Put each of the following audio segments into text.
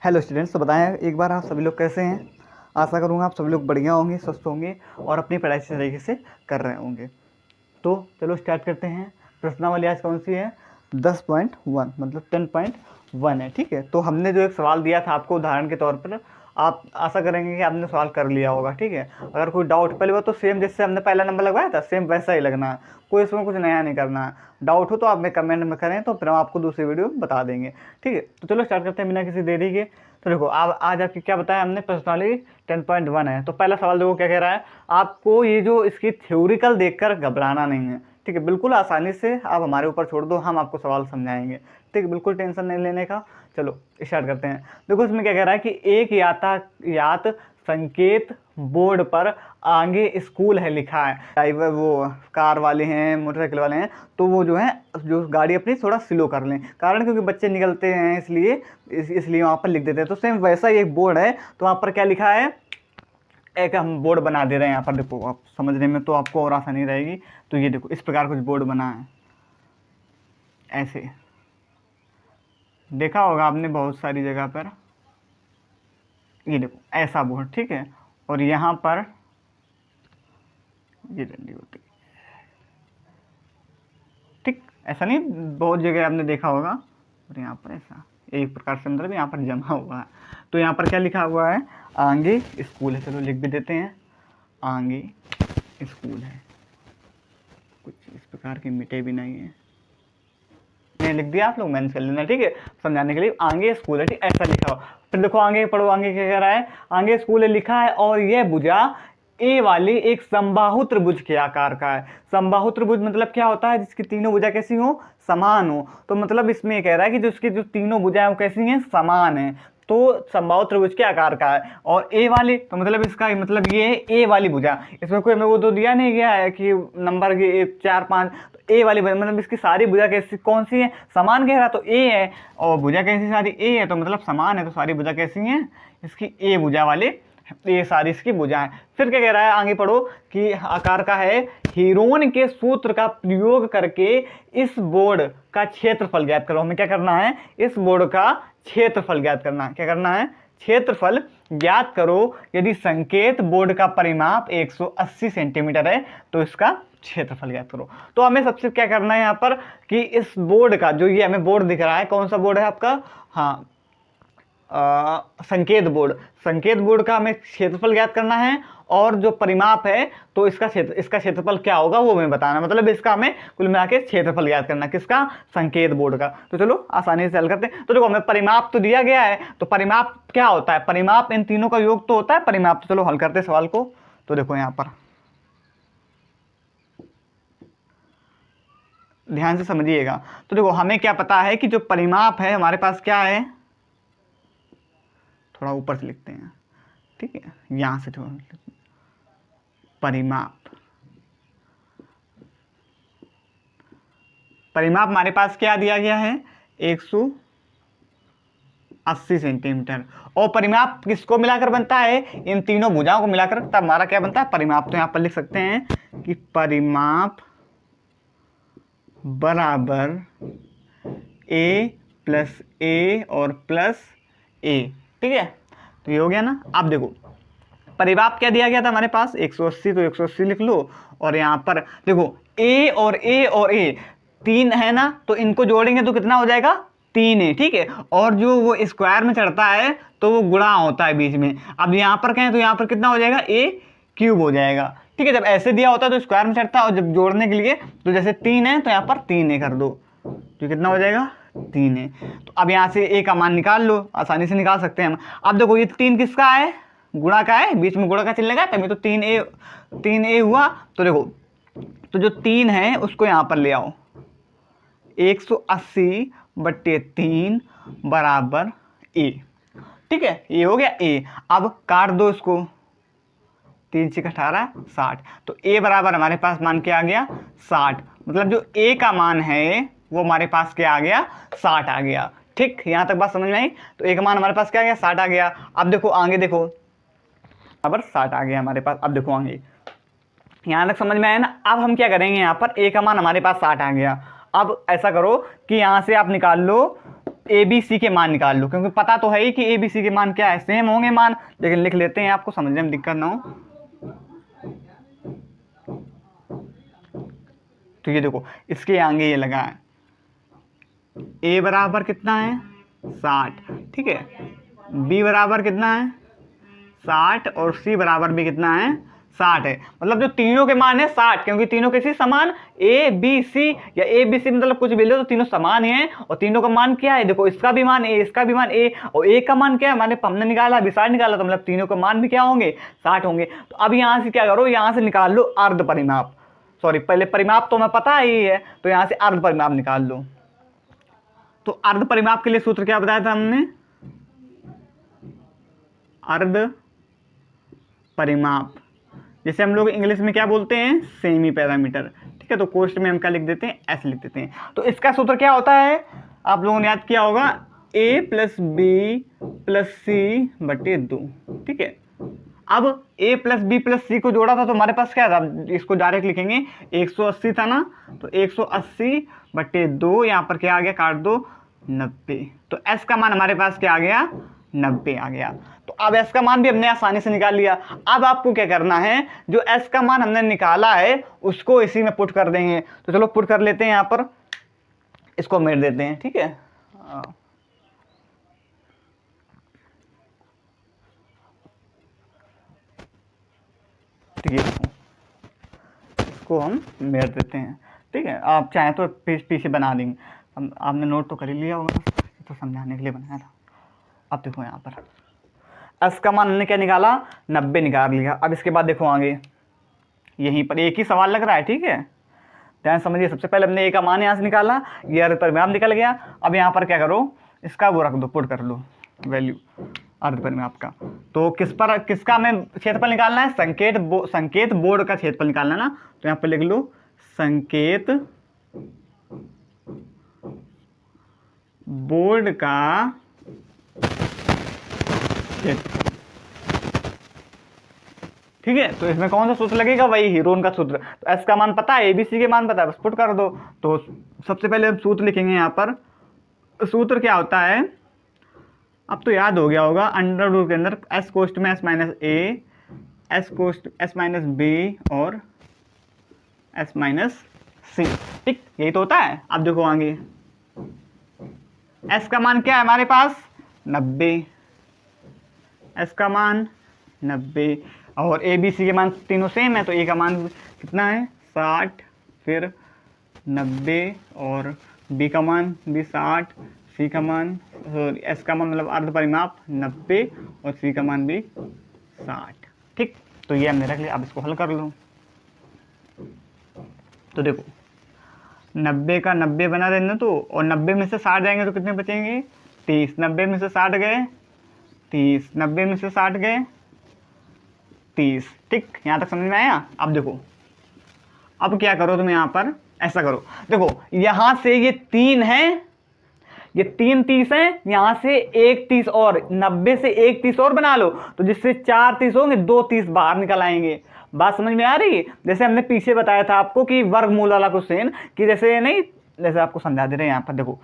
Hello students, तो बताएं एक बार आप सभी लोग कैसे हैं। आशा करूँगा आप सभी लोग बढ़िया होंगे, स्वस्थ होंगे और अपनी पढ़ाई सही तरीके से कर रहे होंगे। तो चलो स्टार्ट करते हैं। प्रश्नावली आज कौन सी है? 10.1 मतलब 10.1 है। ठीक है, तो हमने जो एक सवाल दिया था आपको उदाहरण के तौर पर, आप आशा करेंगे कि आपने सवाल कर लिया होगा। ठीक है, अगर कोई डाउट पहले वो तो सेम जैसे हमने पहला नंबर लगवाया था सेम वैसा ही लगना है, कोई इसमें कुछ नया नहीं करना है। डाउट हो तो आप में कमेंट में करें तो फिर हम आपको दूसरी वीडियो बता देंगे। ठीक है, तो चलो स्टार्ट करते हैं बिना किसी देरी के। तो देखो आज आपकी क्या बताया हमने, प्रश्नावली 10.1 है। तो पहला सवाल देखो क्या कह रहा है, आपको ये जो इसकी थ्योरिकल देखकर घबराना नहीं है। ठीक है, बिल्कुल आसानी से आप हमारे ऊपर छोड़ दो, हम आपको सवाल समझाएंगे। ठीक है, बिल्कुल टेंशन नहीं लेने का। चलो स्टार्ट करते हैं। देखो इसमें क्या कह रहा है कि एक यातायात संकेत बोर्ड पर आगे स्कूल है लिखा है। ड्राइवर वो कार वाले हैं, मोटरसाइकिल वाले हैं, तो वो जो है जो गाड़ी अपनी थोड़ा स्लो कर लें, कारण क्योंकि बच्चे निकलते हैं इसलिए वहाँ पर लिख देते हैं। तो सेम वैसा ही एक बोर्ड है, तो वहाँ पर क्या लिखा है, एक हम बोर्ड बना दे रहे हैं यहाँ पर। देखो आप समझने में तो आपको और आसानी रहेगी। तो ये देखो इस प्रकार कुछ बोर्ड बना है, ऐसे देखा होगा आपने बहुत सारी जगह पर। ये देखो ऐसा बोर्ड, ठीक है, और यहाँ पर ये डंडी होती है। ठीक, ऐसा नहीं, बहुत जगह आपने देखा होगा। और यहाँ पर ऐसा एक प्रकार से मतलब यहाँ पर जमा हुआ है। तो यहाँ पर क्या लिखा हुआ है, आगे स्कूल है। चलो लिख भी देते हैं, आगे स्कूल है। कुछ इस प्रकार की मिटे भी नहीं है, मैंने लिख दिया, आप लोग मैनेज कर लेना। ठीक है, समझाने के लिए आगे स्कूल है। ठीक, ऐसा लिखा हुआ। फिर देखो आगे पढ़ो, आगे क्या कह रहा है, आगे स्कूल है लिखा है और यह भुजा ए वाली एक समबाहु त्रिभुज के आकार का है। समबाहु त्रिभुज मतलब क्या होता है, जिसकी तीनों भुजा कैसी हो, समान हो। तो मतलब इसमें कह रहा है कि जो इसकी जो तीनों भुजाएं वो कैसी हैं, समान है। तो समबाहु त्रिभुज के आकार का है। और ए वाली तो मतलब इसका मतलब ये है ए वाली भुजा। इसमें कोई हमें वो तो दिया नहीं गया है कि नंबर के 4 5। तो ए वाली भुजा मतलब इसकी सारी भुजा कैसी कौन सी है, समान कह रहा, तो ए है। और भुजा कैसी, सारी ए है, तो मतलब समान है, तो सारी भुजा कैसी हैं, इसकी ए भुजा वाले, ये सारी इसकी भुजा है। फिर क्या कह रहा है, आगे पढ़ो कि आकार का है। हीरोन के सूत्र का प्रयोग करके इस बोर्ड का क्षेत्रफल ज्ञात करो। हमें क्या करना है, इस बोर्ड का क्षेत्रफल ज्ञात करना है। क्या करना है, क्षेत्रफल ज्ञात करो। यदि संकेत बोर्ड का परिमाप 180 सेंटीमीटर है तो इसका क्षेत्रफल ज्ञात करो। तो हमें सबसे क्या करना है यहाँ पर कि इस बोर्ड का, जो ये हमें बोर्ड दिख रहा है, कौन सा बोर्ड है आपका, हाँ संकेत बोर्ड का हमें क्षेत्रफल ज्ञात करना है। और जो परिमाप है तो इसका क्षेत्रफल क्या होगा वो हमें बताना, मतलब इसका हमें कुल मिला के क्षेत्रफल ज्ञात करना, किसका, संकेत बोर्ड का। तो चलो आसानी से हल करते हैं। तो देखो हमें परिमाप तो दिया गया है, तो परिमाप क्या होता है, परिमाप इन तीनों का योग तो होता है परिमाप। तो चलो हल करते हैं सवाल को। तो देखो यहाँ पर ध्यान से समझिएगा। तो देखो हमें क्या पता है कि जो परिमाप है हमारे पास क्या है, थोड़ा ऊपर से लिखते हैं, ठीक है, यहां से थोड़ा परिमाप हमारे पास क्या दिया गया है, 180 सेंटीमीटर। और परिमाप किसको मिलाकर बनता है, इन तीनों भुजाओं को मिलाकर, तब हमारा क्या बनता है, परिमाप। तो यहां पर लिख सकते हैं कि परिमाप बराबर a प्लस ए और प्लस ए। ठीक है, तो ये हो गया ना। अब देखो परिमाप क्या दिया गया था हमारे पास, 180, तो 180 लिख लो। और यहाँ पर देखो a और a तीन है ना, तो इनको जोड़ेंगे तो कितना हो जाएगा, 3a। ठीक है, और जो वो स्क्वायर में चढ़ता है तो वो गुणा होता है बीच में। अब यहाँ पर कहें तो यहाँ पर कितना हो जाएगा, a क्यूब हो जाएगा। ठीक है, जब ऐसे दिया होता है तो स्क्वायर में चढ़ता है, और जब जोड़ने के लिए तो जैसे 3 है तो यहाँ पर 3a कर दो, तो कितना हो जाएगा, 3a। तो अब यहाँ से a का मान निकाल लो, आसानी से निकाल सकते हैं हम। अब देखो ये 3 किसका है, गुणा का है, बीच में गुणा का चिन्ह लगा, तभी तो 3a हुआ। तो देखो तो जो 3 है उसको यहाँ पर ले आओ, 180/3 बराबर a। ठीक है, ये हो गया a। अब काट दो इसको, 3 × 18 60। तो a बराबर हमारे पास मान क्या आ गया, 60। मतलब जो a का मान है वो हमारे पास क्या आ गया, 60 आ गया। ठीक, यहाँ तक बात समझ में आई। तो a का मान हमारे पास क्या आ गया, 60 आ गया। अब देखो आगे देखो, अब 60 आ गया हमारे पास। अब देखो आगे, यहाँ तक समझ में आया ना। अब हम क्या करेंगे, यहाँ पर a का मान हमारे पास 60 आ गया। अब ऐसा करो कि यहाँ से आप निकाल लो ए बी सी के मान निकाल लो, क्योंकि पता तो है ही कि ए बी सी के मान क्या है, सेम होंगे मान, लेकिन लिख लेते हैं आपको समझने में दिक्कत ना हो। तो ये देखो इसके आगे ये लगा है, ए बराबर कितना है 60, ठीक है, बी बराबर कितना है 60 और सी बराबर भी कितना है 60 है। मतलब जो तीनों के मान है 60, क्योंकि तीनों किसी समान, ए बी सी या ए बी सी मतलब कुछ भी ले तो तीनों समान ही हैं, और तीनों का मान क्या है, देखो इसका भी मान ए, इसका भी मान ए, और ए का मान क्या है, माने हमने निकाला अभी 60 निकाला, तो मतलब तीनों का मान भी क्या होंगे 60 होंगे। तो अब यहाँ से क्या करो, यहाँ से निकाल लो अर्ध परिमाप, सॉरी पहले परिमाप तो हमें पता ही है, तो यहाँ से अर्ध परिमाप निकाल लो। तो अर्ध परिमाप के लिए सूत्र क्या बताया था हमने, अर्ध परिमाप, जैसे हम लोग इंग्लिश में क्या बोलते हैं सेमी पैरामीटर, ठीक है। तो कोष्ठ में हम क्या लिख देते हैं, एस लिख देते हैं। तो इसका सूत्र क्या होता है, आप लोगों ने याद किया होगा, ए प्लस बी प्लस सी बटे 2, ठीक है। अब a प्लस बी प्लस सी को जोड़ा था तो हमारे पास क्या था, इसको डायरेक्ट लिखेंगे 180 था ना, तो 180 बटे 2, यहाँ पर क्या आ गया काट दो 90, तो s का मान हमारे पास क्या आ गया 90 आ गया। तो अब s का मान भी हमने आसानी से निकाल लिया। अब आपको क्या करना है, जो s का मान हमने निकाला है उसको इसी में पुट कर देंगे। तो चलो पुट कर लेते हैं, यहाँ पर इसको मेट देते हैं, ठीक है। इसको हम मेट देते हैं, ठीक है। आप चाहें तो पीछे बना देंगे, हम आपने नोट तो कर ही लिया होगा, तो समझाने के लिए बनाया था। अब देखो यहाँ पर एस का मान हमने क्या निकाला 90 निकाल लिया। अब इसके बाद देखो आगे यहीं पर एक ही सवाल लग रहा है, ठीक है, ध्यान समझिए। सबसे पहले हमने ए का मान यहाँ से निकाला, ये अर्ध परिमाप निकल गया। अब यहाँ पर क्या करो, इसका वो रख दो, पुट कर लो वैल्यू अर्ध परिमाप का। तो किसका हमें क्षेत्रफल निकालना है, संकेत बोर्ड का क्षेत्रफल निकालना है ना, तो यहाँ पर लिख लो संकेत बोर्ड का क्षेत्रफल, ठीक है। तो इसमें कौन सा सूत्र लगेगा, वही हीरोन का सूत्र। तो एस का मान पता है, एबीसी के मान पता है, बस पुट कर दो। तो सबसे पहले हम सूत्र लिखेंगे यहाँ पर। सूत्र क्या होता है, अब तो याद हो गया होगा, अंडर रूट के अंदर एस कोष्ठ में एस माइनस ए, एस कोष्ठ एस माइनस बी और एस माइनस सी, ठीक, यही तो होता है। अब देखो आगे एस का मान क्या है हमारे पास 90, एस का मान 90, और ए बी सी के मान तीनों सेम है, तो ए का मान कितना है 60, फिर 90, और बी का मान भी 60, सी का मान, एस का मान मतलब अर्ध परिमाप 90 और सी का मान भी 60, ठीक। तो ये हमने रख लिया। अब इसको हल कर लो। तो देखो 90 का 90 बना देना, तो और 90 में से 60 जाएंगे तो कितने बचेंगे 30, 90 में से 60 गए 30, 90 में से 60 गए 30, ठीक, यहाँ तक समझ में आया। अब देखो अब क्या करो तुम, यहाँ पर ऐसा करो, देखो यहाँ से ये 3 है, ये 3 30 है, यहाँ से एक 30 और 90 से एक 30 और बना लो, तो जिससे 4 30 होंगे, 2 30 बाहर निकल आएंगे। बात समझ में आ रही है। जैसे हमने पीछे बताया था आपको कि वर्गमूल वाला क्वेश्चन, कि जैसे नहीं, जैसे आपको समझा दे रहे हैं यहाँ पर, देखो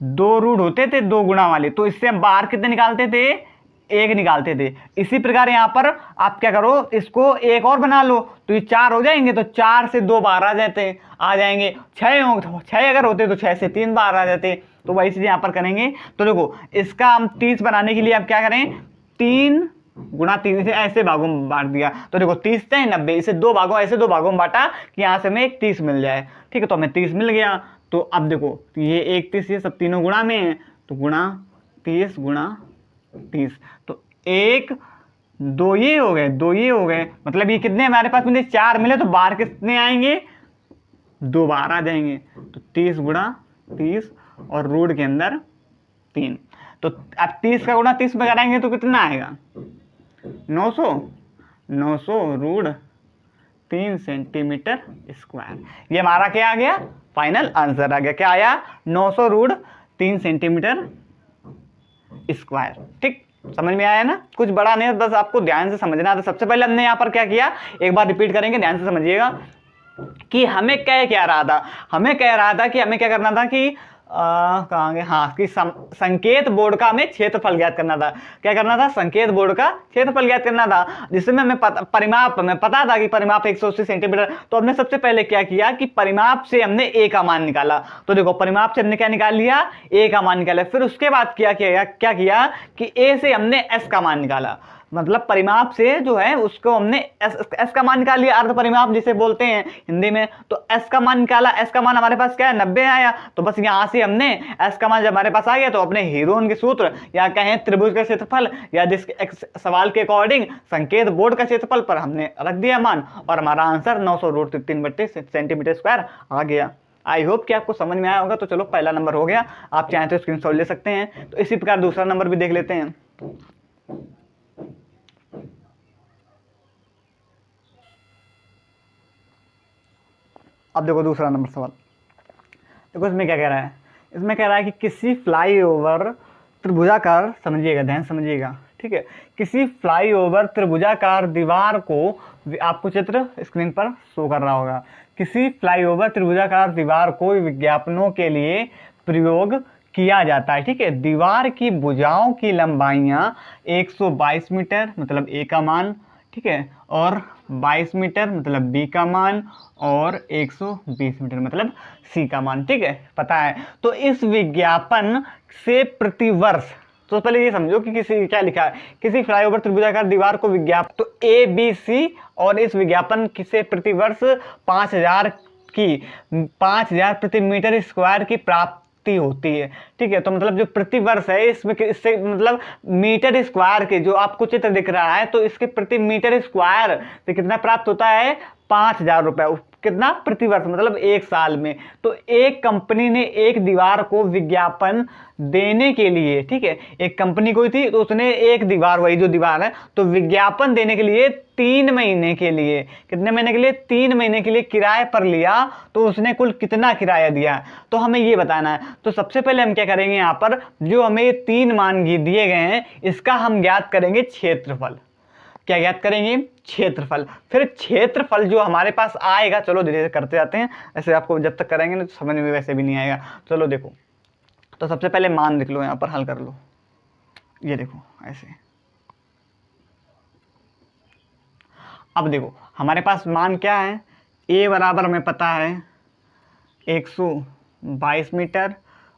2 रूट होते थे 2 गुणा वाले, तो इससे हम बाहर कितने निकालते थे, 1 निकालते थे। इसी प्रकार यहाँ पर आप क्या करो, इसको एक और बना लो, तो ये 4 हो जाएंगे, तो 4 से 2 बाहर आ जाएंगे। 6 होंगे तो 6 अगर होते तो 6 से 3 बाहर आ जाते। तो वही चीज़ यहाँ पर करेंगे। तो देखो इसका हम 30 बनाने के लिए आप क्या करें, 3 गुणा 3 से ऐसे भागों में बांट दिया। तो देखो 30 से 90, इसे 2 भागों, ऐसे 2 भागों में बांटा कि यहाँ से हमें एक 30 मिल जाए, ठीक है। तो हमें 30 मिल गया। तो अब देखो ये एक 30, ये सब तीनों गुणा में है, तो गुणा 30 गुणा 30, तो 1 2 ये हो गए, 2 ये हो गए, मतलब ये कितने हमारे पास मिले 4 मिले, तो बाहर कितने आएंगे 2 बाहर आ जाएंगे। तो 30 गुणा 30 और रूट के अंदर 3, तो अब 30 का गुणा 30 में कराएंगे तो कितना आएगा 900 रूट 3 सेंटीमीटर स्क्वायर। ये हमारा क्या आ गया, फाइनल आंसर आ गया। क्या आया, 900 रूट 3 सेंटीमीटर स्क्वायर, ठीक। समझ में आया ना, कुछ बड़ा नहीं, बस आपको ध्यान से समझना था। सबसे पहले हमने यहाँ पर क्या किया, एक बार रिपीट करेंगे, ध्यान से समझिएगा कि हमें क्या रहा था। हमें कह रहा था कि हमें क्या करना था कि कहाँ गए, हाँ कि संकेत बोर्ड का हमें क्षेत्रफल ज्ञात करना था। क्या करना था? संकेत बोर्ड का क्षेत्रफल ज्ञात करना था, जिसमें हमें परिमाप में पता था कि परिमाप 180 सेंटीमीटर। तो हमने सबसे पहले क्या किया कि परिमाप से हमने ए का मान निकाला। तो देखो परिमाप से हमने क्या निकाल लिया? ए का मान निकाला। फिर उसके बाद क्या किया कि ए से हमने एस का मान निकाला। मतलब परिमाप से जो है उसको हमने एस का मान निकाल लिया, अर्ध परिमाप जिसे बोलते हैं हिंदी में। तो एस का मान निकाला, एस का मान हमारे पास क्या है? 90 आया। तो बस यहां से हमने एस का मान जब हमारे पास आ गया तो अपने हीरोन के सूत्र या कहें त्रिभुज का क्षेत्रफल या जिस सवाल के अकॉर्डिंग संकेत बोर्ड का क्षेत्रफल पर हमने रख दिया मान, और हमारा आंसर 900√3 सेंटीमीटर स्क्वायर आ गया। आई होप कि आपको समझ में आया होगा। तो चलो पहला नंबर हो गया, आप चाहें तो स्क्रीनशॉट ले सकते हैं। तो इसी प्रकार दूसरा नंबर भी देख लेते हैं। अब देखो दूसरा नंबर सवाल, देखो इसमें क्या कह रहा है? इसमें कह रहा है कि किसी फ्लाईओवर त्रिभुजाकार, समझिएगा, ध्यान समझिएगा, ठीक है। किसी फ्लाईओवर त्रिभुजाकार दीवार को, आपको चित्र स्क्रीन पर शो कर रहा होगा, किसी फ्लाईओवर त्रिभुजाकार दीवार को विज्ञापनों के लिए प्रयोग किया जाता है, ठीक है। दीवार की भुजाओं की लंबाइयां 122 मीटर मतलब ए का मान, ठीक है, और 22 मीटर मतलब बी का मान, और 120 मीटर मतलब सी का मान, ठीक है, पता है। तो इस विज्ञापन से प्रतिवर्ष, तो पहले ये समझो कि किसी क्या लिखा है, किसी फ्लाईओवर त्रिभुजाकार दीवार को विज्ञापन, तो ए बी सी, और इस विज्ञापन से प्रतिवर्ष 5000 प्रति मीटर स्क्वायर की प्राप्ति होती है, ठीक है। तो मतलब जो प्रतिवर्ष है इसमें, इससे मतलब मीटर स्क्वायर के, जो आपको चित्र दिख रहा है, तो इसके प्रति मीटर स्क्वायर से कितना प्राप्त होता है? 5000 रुपए। कितना? प्रतिवर्ष, मतलब एक साल में। तो एक कंपनी ने एक दीवार को विज्ञापन देने के लिए, ठीक है, एक कंपनी कोई थी तो उसने एक दीवार, वही जो दीवार है, तो विज्ञापन देने के लिए 3 महीने के लिए, कितने महीने के लिए? 3 महीने के लिए किराए पर लिया। तो उसने कुल कितना किराया दिया, तो हमें ये बताना है। तो सबसे पहले हम क्या करेंगे, यहाँ पर जो हमें 3 मान दिए गए हैं इसका हम ज्ञात करेंगे क्षेत्रफल। क्या ज्ञात करेंगे? क्षेत्रफल। फिर क्षेत्रफल जो हमारे पास आएगा, चलो धीरे धीरे करते जाते हैं, ऐसे आपको जब तक करेंगे ना तो समझ में वैसे भी नहीं आएगा। चलो देखो, तो सबसे पहले मान लिख लो, यहाँ पर हल कर लो, ये देखो ऐसे। अब देखो हमारे पास मान क्या है, ए बराबर हमें पता है 122 मीटर,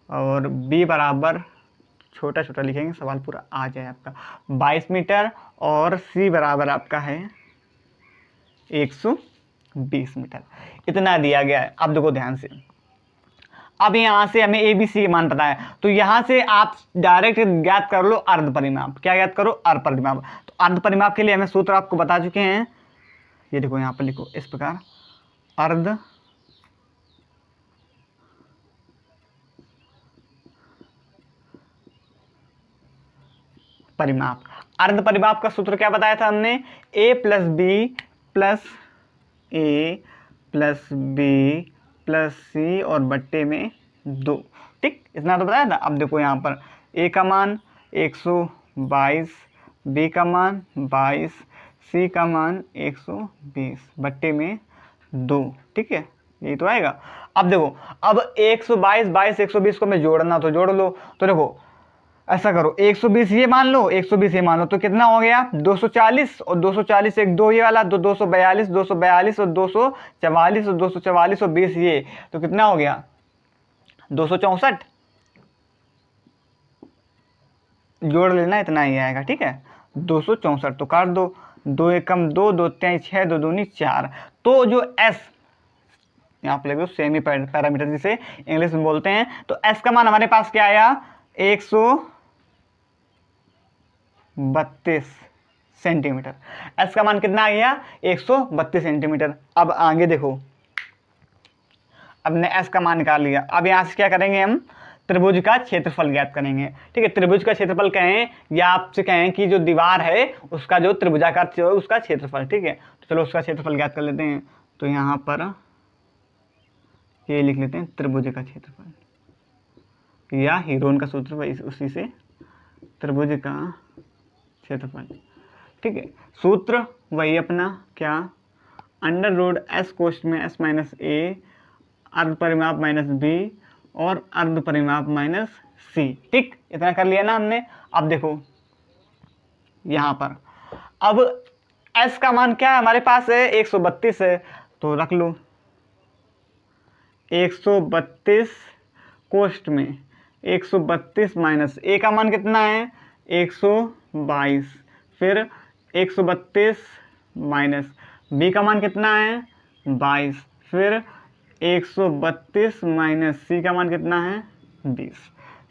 और बी बराबर, छोटा छोटा लिखेंगे सवाल पूरा आ जाए आपका, 22 मीटर, और सी बराबर आपका है 120 मीटर। इतना दिया गया है। अब देखो ध्यान से, अब यहाँ से हमें ए बी सी मान पता है, तो यहाँ से आप डायरेक्ट ज्ञात कर लो अर्ध परिमाप। क्या ज्ञात करो? अर्ध परिमाप। तो अर्ध परिमाप के लिए हमें सूत्र आपको बता चुके हैं, ये देखो यहाँ पर लिखो इस प्रकार, अर्ध परिमाप। अर्ध परिमाप का सूत्र क्या बताया था हमने? a plus B plus A plus B plus C और बट्टे में 2, ठीक, इतना तो बताया था। अब देखो यहाँ पर a का मान 122, b का मान 22, c का मान 120 बट्टे में 2, ठीक है, यही तो आएगा। अब देखो, अब 122, 22, 120 को मैं जोड़ना तो जोड़ लो। तो देखो ऐसा करो, 120 ये मान लो, 120 ये मान लो, तो कितना हो गया? 240, और 240 एक 2 ये वाला, तो 242, 242 और 244 और 244 और 20 ये, तो कितना हो गया? 264। जोड़ लेना, इतना ही आएगा, ठीक है, 264। तो काट दो, 2 एकम 2, 2 3 6, 2 दूनी 4। तो जो एस यहाँ पे लगे सेमी पैरामीटर जिसे इंग्लिश में बोलते हैं, तो एस का मान हमारे पास क्या आया? 132 सेंटीमीटर। एस का मान कितना आ गया? 132 सेंटीमीटर। अब आगे देखो, अब ने एस का मान निकाल लिया। अब यहाँ से क्या करेंगे, हम त्रिभुज का क्षेत्रफल ज्ञात करेंगे, ठीक है। त्रिभुज का क्षेत्रफल कहें या आपसे कहें कि जो दीवार है उसका जो त्रिभुजाकार है उसका क्षेत्रफल, ठीक है। तो चलो उसका क्षेत्रफल ज्ञात कर लेते हैं। तो यहाँ पर ये लिख लेते हैं त्रिभुज का क्षेत्रफल, या हीरोन का सूत्र वही, उसी से त्रिभुज का क्षेत्रफल, ठीक है। सूत्र वही अपना क्या, अंडर रूट एस कोष्ठ में एस माइनस ए अर्ध परिमाप माइनस बी और अर्ध परिमाप माइनस सी। ठीक, इतना कर लिया ना हमने। अब देखो यहाँ पर, अब एस का मान क्या है हमारे पास है, 132 है, तो रख लो 132 कोष्ठ में 132 माइनस ए का मान कितना है 122, फिर 132 माइनस बी का मान कितना है 22, फिर 132 माइनस सी का मान कितना है 20,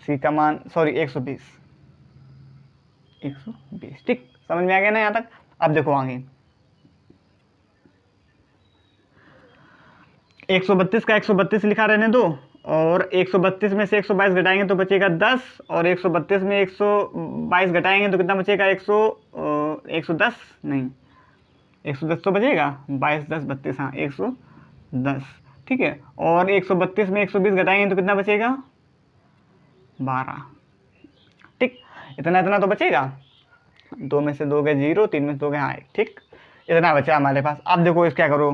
सी का मान सॉरी 120। ठीक, समझ में आ गया ना यहाँ तक। अब देखो आगे 132 का 132 लिखा रहने दो, और 132 में से 122 घटाएंगे तो बचेगा 10, और 132 में 122 घटाएंगे तो कितना बचेगा 110 नहीं 110 तो बचेगा, 22 10 32, हाँ 110। ठीक है, और 132 में 120 घटाएंगे तो कितना बचेगा 12। ठीक, इतना तो बचेगा, 2 में से 2 गए 0, 3 में से 2 गए हाँ 1। ठीक, इतना बचा हमारे पास। अब देखो इस क्या करो,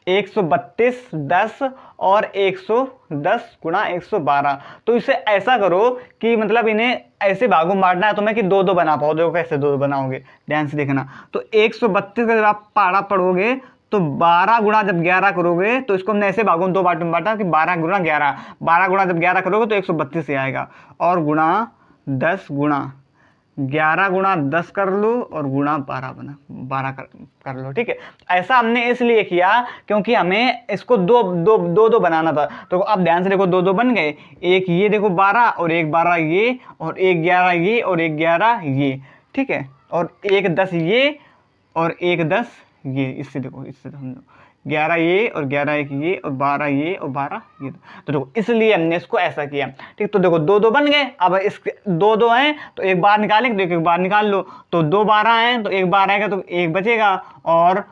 132 10 और 110 गुणा 112, तो इसे ऐसा करो कि मतलब इन्हें ऐसे भागों में बांटना है तुम्हें कि 2 2 बना पाओ। देखो कैसे 2 2 बनाओगे, ध्यान से देखना। तो 132 का जब आप पारा पढ़ोगे तो 12 गुणा जब 11 करोगे तो इसको हमने ऐसे भागों में 2 पार्ट में बांटा कि 12 गुणा 11, 12 गुणा जब 11 करोगे तो 132 से आएगा, और गुणा 10 गुणा 11 गुणा 10 कर लो, और गुणा 12 कर लो। ठीक है, ऐसा हमने इसलिए किया क्योंकि हमें इसको दो दो दो दो बनाना था। तो अब ध्यान से देखो 2 2 बन गए, एक ये देखो 12 और एक 12 ये, और एक 11 ये और एक 11 ये। ठीक है, और एक 10 ये और एक 10 ये, इससे देखो इससे हम 11 ये और 11 एक ये और 12 ये और 12 ये। तो देखो इसलिए हमने इसको ऐसा किया। ठीक, तो देखो 2 2 बन गए। अब इस 2 2 हैं तो एक बार निकालेंगे तो एक बार निकाल लो, तो 2 12 हैं तो एक बार आएगा तो एक बचेगा, और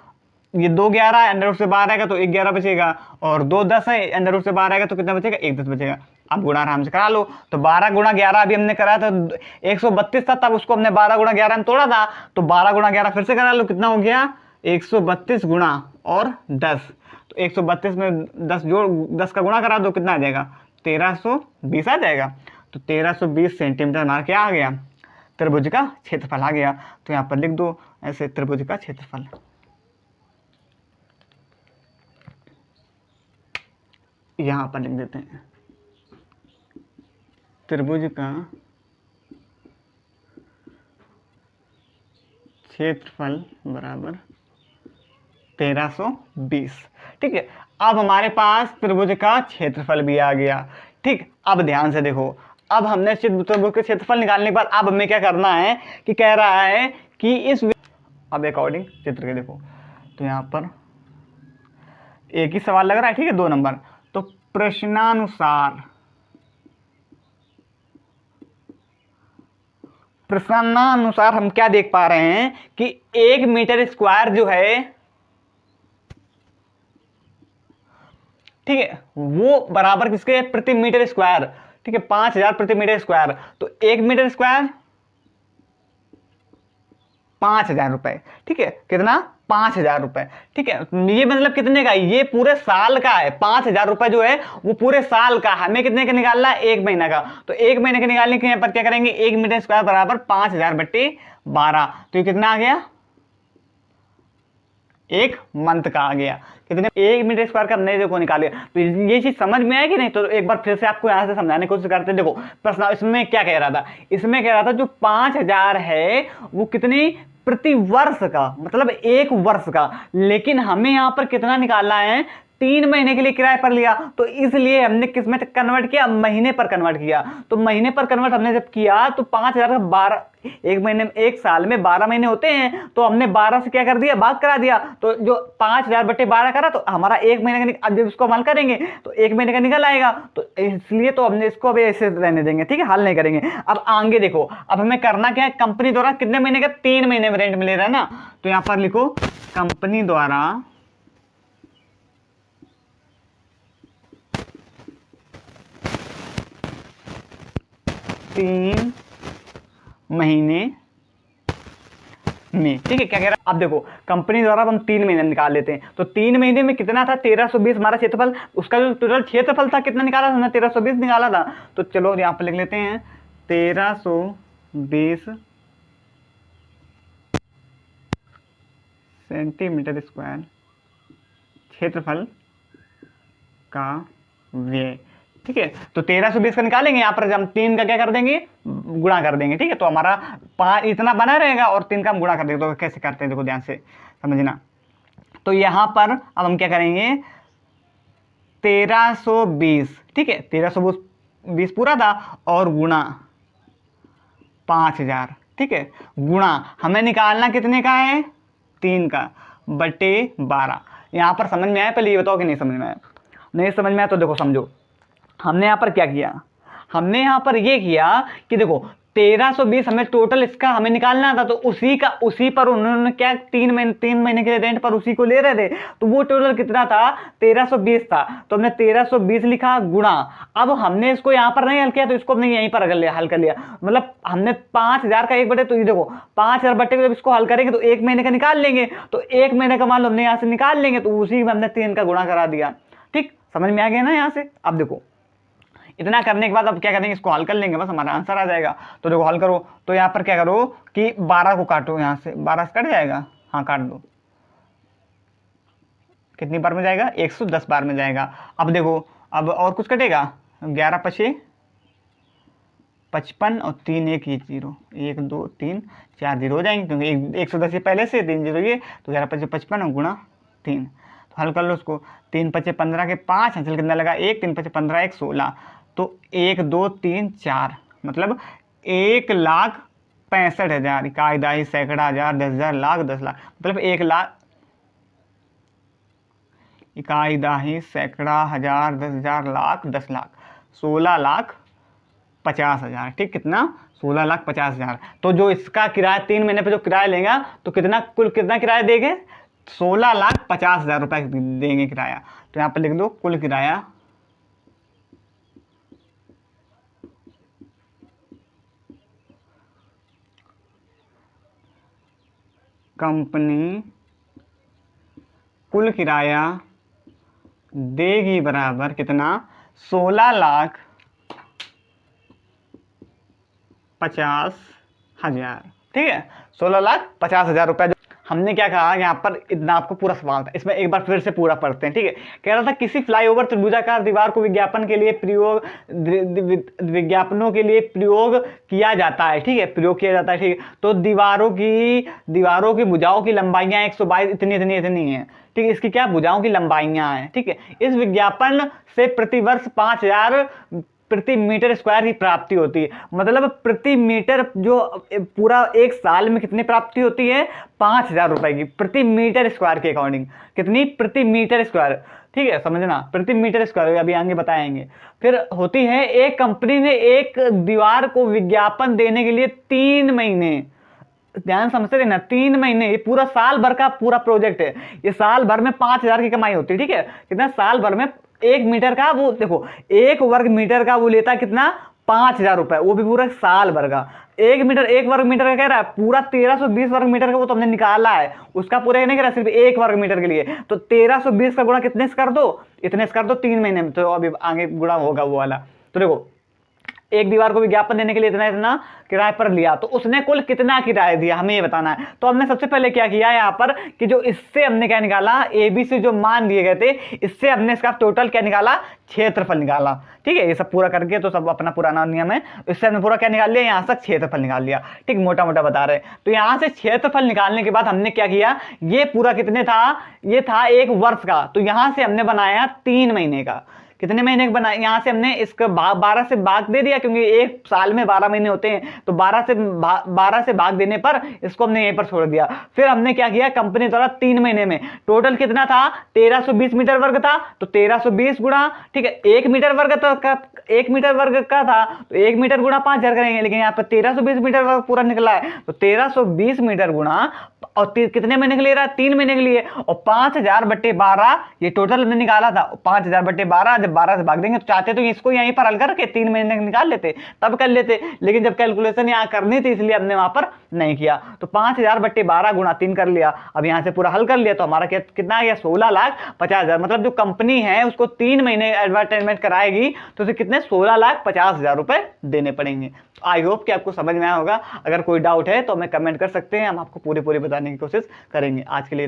ये 2 11 है अंडर रूट से बाहर आएगा तो एक 11 बचेगा, और 2 10 है अंडर रूट से बाहर आएगा तो कितना बचेगा 1 10 बचेगा। अब गुणा आराम से करा लो। तो 12 गुणा 11 अभी हमने करा था, 132 था तब उसको हमने 12 गुणा 11 में तोड़ा था, तो 12 गुणा 11 फिर से करा लो, कितना हो गया 132 गुणा और 10। तो 132 में 10 जोड़ 10 का गुणा करा दो, कितना आ जाएगा 1320 आ जाएगा। तो 1320 सेंटीमीटर हमारा क्या आ गया, त्रिभुज का क्षेत्रफल आ गया। तो यहाँ पर लिख दो ऐसे त्रिभुज का क्षेत्रफल। यहाँ पर लिख देते हैं त्रिभुज का क्षेत्रफल बराबर 1320। ठीक है, अब हमारे पास त्रिभुज का क्षेत्रफल भी आ गया। ठीक, अब ध्यान से देखो, अब हमने त्रिभुज के क्षेत्रफल निकालने के बाद अब हमें क्या करना है कि कह रहा है कि इस अब अकॉर्डिंग चित्र के देखो, तो यहाँ पर एक ही सवाल लग रहा है। ठीक है, 2 नंबर, तो प्रश्नानुसार हम क्या देख पा रहे हैं कि 1 मीटर स्क्वायर जो है, ठीक है, वो बराबर किसके प्रति मीटर स्क्वायर। ठीक है, 5000 प्रति मीटर स्क्वायर, तो 1 मीटर स्क्वायर 5000 रुपए। ठीक है, कितना 5000 रुपए। ठीक है, ये मतलब कितने का, ये पूरे साल का है। 5000 रुपए जो है वो पूरे साल का, हमें कितने का निकालना है 1 महीना का। तो 1 महीने के निकालने के यहाँ पर क्या करेंगे, 1 मीटर स्क्वायर बराबर 5000 बट्टे 12, तो ये कितना आ गया 1 मंथ का आ गया। कितने 1 मीटर स्क्वायर का हमने देखो निकाले। तो ये चीज समझ में आएगी नहीं, तो एक बार फिर से आपको यहाँ से समझाने की कोशिश करते हैं। देखो प्रश्न इसमें क्या कह रहा था, इसमें कह रहा था जो 5000 है वो कितनी प्रति वर्ष का, मतलब 1 वर्ष का, लेकिन हमें यहाँ पर कितना निकालना है 3 महीने के लिए किराए पर लिया, तो इसलिए हमने किस में कन्वर्ट किया, महीने पर कन्वर्ट किया। तो महीने पर कन्वर्ट हमने जब किया तो 5000 का 12, एक महीने में, एक साल में 12 महीने होते हैं, तो हमने 12 से क्या कर दिया, भाग करा दिया। तो जो 5000 बटे 12 करा तो हमारा 1 महीने का, अब जब इसको हल करेंगे तो 1 महीने का निकल आएगा। तो इसलिए तो हमने इसको अभी ऐसे रहने देंगे। ठीक है, हल नहीं करेंगे। अब आगे देखो, अब हमें करना क्या है, कंपनी द्वारा कितने महीने का, 3 महीने में रेंट मिले रहा है ना, तो यहाँ पर लिखो कंपनी द्वारा 3 महीने में, ठीक है। क्या कह रहा है, अब देखो कंपनी द्वारा हम 3 महीने निकाल लेते हैं, तो 3 महीने में कितना था 1320 हमारा क्षेत्रफल, उसका जो टोटल क्षेत्रफल था कितना निकाला था हमने 1320 निकाला था। तो चलो यहाँ पर लिख लेते हैं 1320 सेंटीमीटर स्क्वायर क्षेत्रफल का व्यय, ठीक है। तो 1320 का निकालेंगे, यहाँ पर हम 3 का क्या कर देंगे, गुणा कर देंगे, ठीक है। तो हमारा 5 इतना बना रहेगा और 3 का हम गुणा कर देंगे। तो कैसे करते हैं देखो ध्यान से समझना। तो यहाँ पर अब हम क्या करेंगे 1320, ठीक है, 1320 पूरा था और गुणा 5000, ठीक है, गुणा हमें निकालना कितने का है 3 का बटे 12। यहाँ पर समझ में आया, पहले ये बताओ कि नहीं समझ में आया। नहीं समझ में आया तो देखो समझो, हमने यहाँ पर क्या किया, हमने यहाँ पर ये किया कि देखो 1320 हमें टोटल इसका हमें निकालना था, तो उसी पर उन्होंने क्या 3 महीने के रेंट पर उसी को ले रहे थे, तो वो टोटल कितना था 1320 था। तो हमने 1320 लिखा गुणा, अब हमने इसको यहाँ पर नहीं हल किया, तो इसको हमने यहीं पर हल कर लिया। मतलब हमने 5000 का 1 बटे, तो ये देखो 5000 बटे को जब इसको हल करेंगे तो 1 महीने का निकाल लेंगे, तो 1 महीने का मान लो हमने यहाँ से निकाल लेंगे, तो उसी में हमने 3 का गुणा करा दिया, ठीक, समझ में आ गया ना यहाँ से। अब देखो इतना करने के बाद अब क्या करेंगे, इसको हल कर लेंगे, बस हमारा आंसर आ जाएगा। तो देखो हल करो, तो यहाँ पर क्या करो कि 12 को काटो, यहाँ से 12 से कट जाएगा, हाँ काट दो, कितनी बार में जाएगा 110 बार में जाएगा। अब देखो अब और कुछ कटेगा, 11 पचे 55 और 3 1 ये 0, 1 2 3 4 0 हो जाएंगे, क्योंकि 110 से पहले से 3 0 ये, तो 11 पचे 55 और गुणा 3। तो हल कर लो उसको, 3 पचे 15 के 5, चल कितना लगा 1, 3 पचे 15 1 16, तो 1 2 3 4 मतलब 1,65,000, इकाई दहाई सैकड़ा हजार 10,000 लाख 10 लाख, मतलब 1 लाख, इकाई दहाई सैकड़ा हजार 10,000 लाख 10 लाख 16,50,000, ठीक, कितना 16,50,000। तो जो इसका किराया 3 महीने पे जो किराया लेगा तो कितना कुल कितना किराया देंगे 16,50,000 रुपये देंगे किराया। तो यहाँ पर लिख लो कुल किराया कंपनी कुल किराया देगी बराबर कितना 16,50,000, ठीक है, 16,50,000 रुपये। हमने क्या कहा यहाँ पर इतना आपको पूरा सवाल था, इसमें एक बार फिर से पूरा पढ़ते हैं, ठीक है। कह रहा था किसी फ्लाईओवर त्रिभुजाकार दीवार को विज्ञापनों के लिए प्रयोग किया जाता है, ठीक है, प्रयोग किया जाता है, ठीक है। तो दीवारों की भुजाओं की लंबाइयाँ 122 इतनी है, ठीक है, इसकी क्या भुजाओं की लंबाइयाँ हैं, ठीक है। इस विज्ञापन से प्रतिवर्ष 5,000 प्रति मीटर स्क्वायर की प्राप्ति होती है, मतलब प्रति मीटर जो पूरा एक साल में कितनी प्राप्ति होती है 5,000 रुपए की प्रति मीटर स्क्वायर के अकॉर्डिंग, कितनी प्रति मीटर स्क्वायर, ठीक है, समझना प्रति मीटर स्क्वायर, अभी आगे बताएंगे। फिर होती है एक कंपनी ने एक दीवार को विज्ञापन देने के लिए 3 महीने, ध्यान समझते रहना 3 महीने, ये पूरा साल भर का पूरा प्रोजेक्ट है, ये साल भर में 5,000 की कमाई होती है, ठीक है, कितना साल भर में 1 मीटर का वो देखो 1 वर्ग मीटर का वो लेता है कितना 5,000 रुपए, वो भी पूरा साल भर का। 1 वर्ग मीटर का कह रहा है पूरा 1320 वर्ग मीटर का वो तो हमने निकाला है, उसका पूरा नहीं कह रहा, सिर्फ 1 वर्ग मीटर के लिए। तो 1320 का गुणा कितने से कर दो, इतने से कर दो 3 महीने में, तो अभी आगे गुणा होगा वो वाला। तो देखो एक दीवार को विज्ञापन देने के लिए इतना किराए पर लिया, तो उसने कुल कितना किराया दिया हमें ये बताना है। तो हमने सबसे पहले क्या किया यहाँ पर कि जो इससे हमने क्या निकाला ABC जो मान दिए गए थे, इससे हमने इसका टोटल क्या निकाला क्षेत्रफल निकाला, ठीक है। ये सब पूरा करके तो सब अपना पुराना नियम है, इससे हमने पूरा क्या निकाल लिया, यहाँ तक क्षेत्रफल निकाल लिया, ठीक, मोटा मोटा बता रहे। तो यहाँ से क्षेत्रफल निकालने के बाद हमने क्या किया, ये पूरा कितने था, ये था 1 वर्ष का, तो यहाँ से हमने बनाया 3 महीने का, कितने महीने का बना, यहाँ से हमने इसका 12 से भाग दे दिया, क्योंकि एक साल में 12 महीने होते हैं, तो 12 से भाग देने पर इसको हमने यहीं पर छोड़ दिया। फिर हमने क्या किया, कंपनी द्वारा 3 महीने में टोटल कितना था 1320 मीटर वर्ग था, तो 1320 गुणा, ठीक है, 1 मीटर वर्ग का 1 मीटर वर्ग का था, तो 1 मीटर गुणा 5,000 करेंगे, लेकिन यहाँ पर 1320 मीटर वर्ग पूरा निकला है, तो 1320 मीटर गुणा और कितने महीने के लिए रहा 3 महीने के लिए, और 5,000 बटे 12 ये टोटल हमने निकाला था, 5,000 बटे 12 जब जब 12 से भाग देंगे तो चाहते तो इसको यहीं पर हल करके 3 महीने निकाल लेते, तब कर लेते, लेकिन जब कैलकुलेशन यहाँ करनी थी इसलिए हमने वहां पर नहीं किया। तो 5000 बट्टे 12 गुणा 3 कर लिया। अब यहाँ से पूरा हल कर लिया तो हमारा कितना आ गया, 16,50,000। मतलब जो कंपनी है उसको 3 महीने एडवर्टाइजमेंट कराएगी तो उसे कितने, 16,50,000 रुपए देने पड़ेंगे। आई होप कि आपको समझ में आया होगा। अगर कोई डाउट है तो हमें कमेंट कर सकते हैं, हम आपको पूरी बताने की कोशिश करेंगे। आज के लिए इतना।